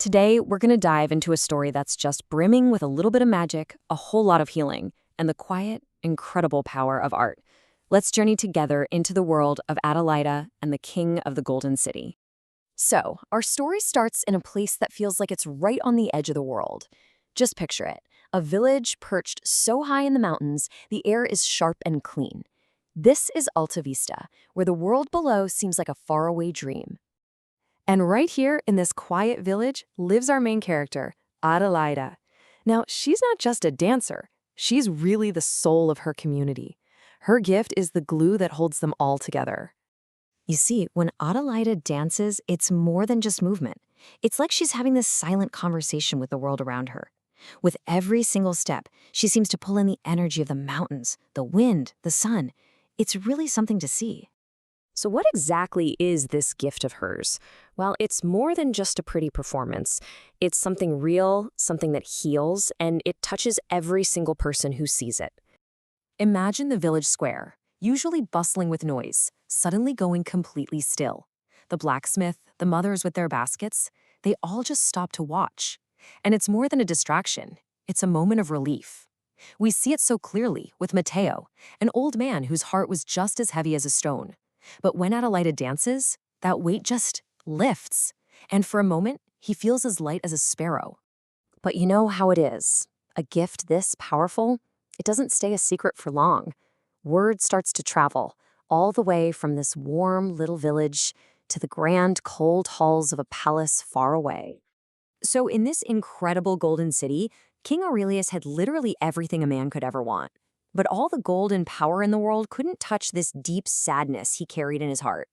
Today, we're going to dive into a story that's just brimming with a little bit of magic, a whole lot of healing, and the quiet, incredible power of art. Let's journey together into the world of Adelaida and the King of the Golden City. So, our story starts in a place that feels like it's right on the edge of the world. Just picture it, a village perched so high in the mountains, the air is sharp and clean. This is Alta Vista, where the world below seems like a faraway dream. And right here in this quiet village lives our main character, Adelaida. Now, she's not just a dancer. She's really the soul of her community. Her gift is the glue that holds them all together. You see, when Adelaida dances, it's more than just movement. It's like she's having this silent conversation with the world around her. With every single step, she seems to pull in the energy of the mountains, the wind, the sun. It's really something to see. So what exactly is this gift of hers? Well, it's more than just a pretty performance. It's something real, something that heals, and it touches every single person who sees it. Imagine the village square, usually bustling with noise, suddenly going completely still. The blacksmith, the mothers with their baskets, they all just stop to watch. And it's more than a distraction. It's a moment of relief. We see it so clearly with Mateo, an old man whose heart was just as heavy as a stone. But when Adelaida dances, that weight just lifts. And for a moment, he feels as light as a sparrow. But you know how it is. A gift this powerful, it doesn't stay a secret for long. Word starts to travel, all the way from this warm little village to the grand, cold halls of a palace far away. So in this incredible golden city, King Aurelius had literally everything a man could ever want. But all the gold and power in the world couldn't touch this deep sadness he carried in his heart.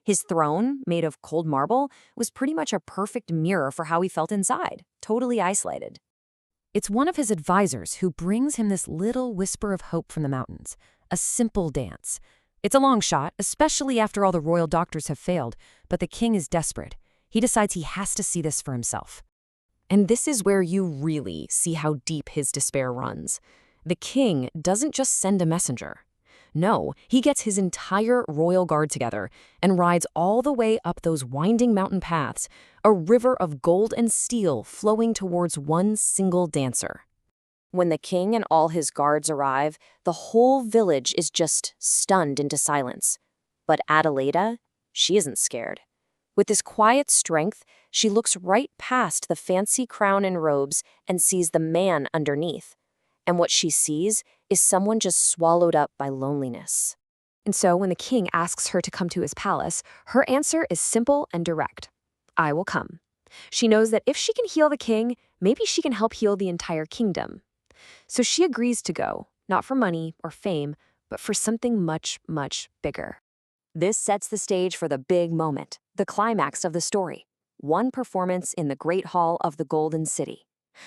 His throne, made of cold marble, was pretty much a perfect mirror for how he felt inside, totally isolated. It's one of his advisors who brings him this little whisper of hope from the mountains, a simple dance. It's a long shot, especially after all the royal doctors have failed, but the king is desperate. He decides he has to see this for himself. And this is where you really see how deep his despair runs. The king doesn't just send a messenger. No, he gets his entire royal guard together and rides all the way up those winding mountain paths, a river of gold and steel flowing towards one single dancer. When the king and all his guards arrive, the whole village is just stunned into silence. But Adelaida, she isn't scared. With this quiet strength, she looks right past the fancy crown and robes and sees the man underneath. And what she sees is someone just swallowed up by loneliness. And so when the king asks her to come to his palace, her answer is simple and direct. I will come. She knows that if she can heal the king, maybe she can help heal the entire kingdom. So she agrees to go, not for money or fame, but for something much, much bigger. This sets the stage for the big moment, the climax of the story. One performance in the Great Hall of the Golden City.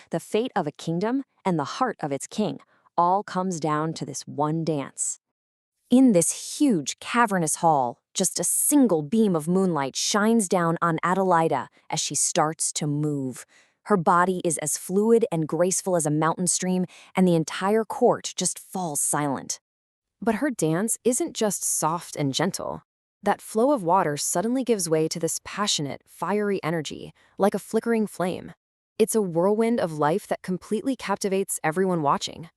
The fate of a kingdom and the heart of its king all comes down to this one dance. In this huge, cavernous hall, just a single beam of moonlight shines down on Adelaida as she starts to move. Her body is as fluid and graceful as a mountain stream, and the entire court just falls silent. But her dance isn't just soft and gentle. That flow of water suddenly gives way to this passionate, fiery energy, like a flickering flame. It's a whirlwind of life that completely captivates everyone watching.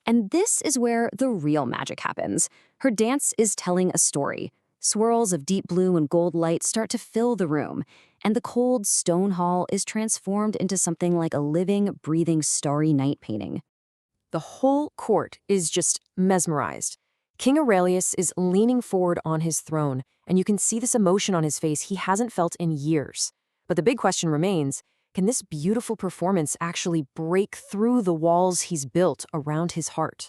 And this is where the real magic happens. Her dance is telling a story. Swirls of deep blue and gold light start to fill the room, and the cold stone hall is transformed into something like a living, breathing starry night painting. The whole court is just mesmerized. King Aurelius is leaning forward on his throne, and you can see this emotion on his face he hasn't felt in years. But the big question remains, can this beautiful performance actually break through the walls he's built around his heart?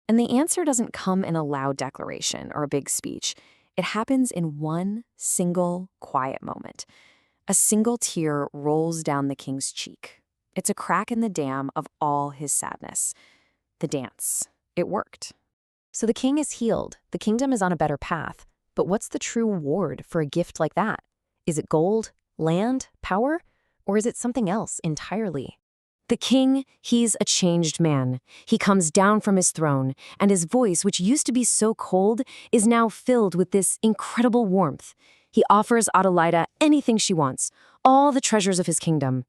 And the answer doesn't come in a loud declaration or a big speech. It happens in one single quiet moment. A single tear rolls down the king's cheek. It's a crack in the dam of all his sadness. The dance. It worked. So the king is healed. The kingdom is on a better path. But what's the true reward for a gift like that? Is it gold, land, power? Or is it something else entirely? The king, he's a changed man. He comes down from his throne, and his voice, which used to be so cold, is now filled with this incredible warmth. He offers Adelaida anything she wants, all the treasures of his kingdom.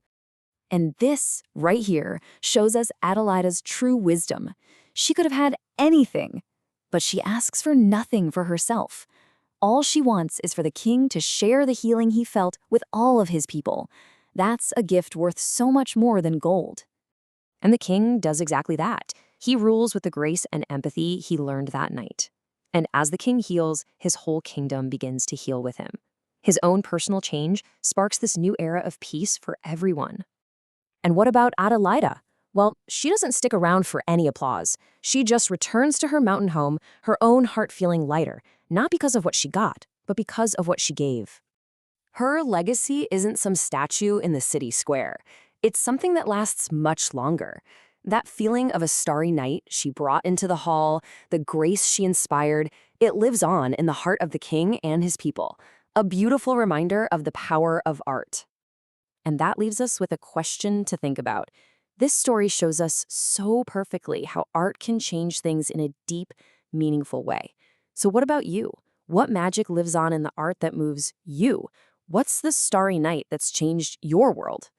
And this, right here, shows us Adelaida's true wisdom. She could have had anything, but she asks for nothing for herself. All she wants is for the king to share the healing he felt with all of his people. That's a gift worth so much more than gold. And the king does exactly that. He rules with the grace and empathy he learned that night. And as the king heals, his whole kingdom begins to heal with him. His own personal change sparks this new era of peace for everyone. And what about Adelaida? Well, she doesn't stick around for any applause. She just returns to her mountain home, her own heart feeling lighter, not because of what she got, but because of what she gave. Her legacy isn't some statue in the city square. It's something that lasts much longer. That feeling of a starry night she brought into the hall, the grace she inspired, it lives on in the heart of the king and his people. A beautiful reminder of the power of art. And that leaves us with a question to think about. This story shows us so perfectly how art can change things in a deep, meaningful way. So what about you? What magic lives on in the art that moves you? What's the starry night that's changed your world?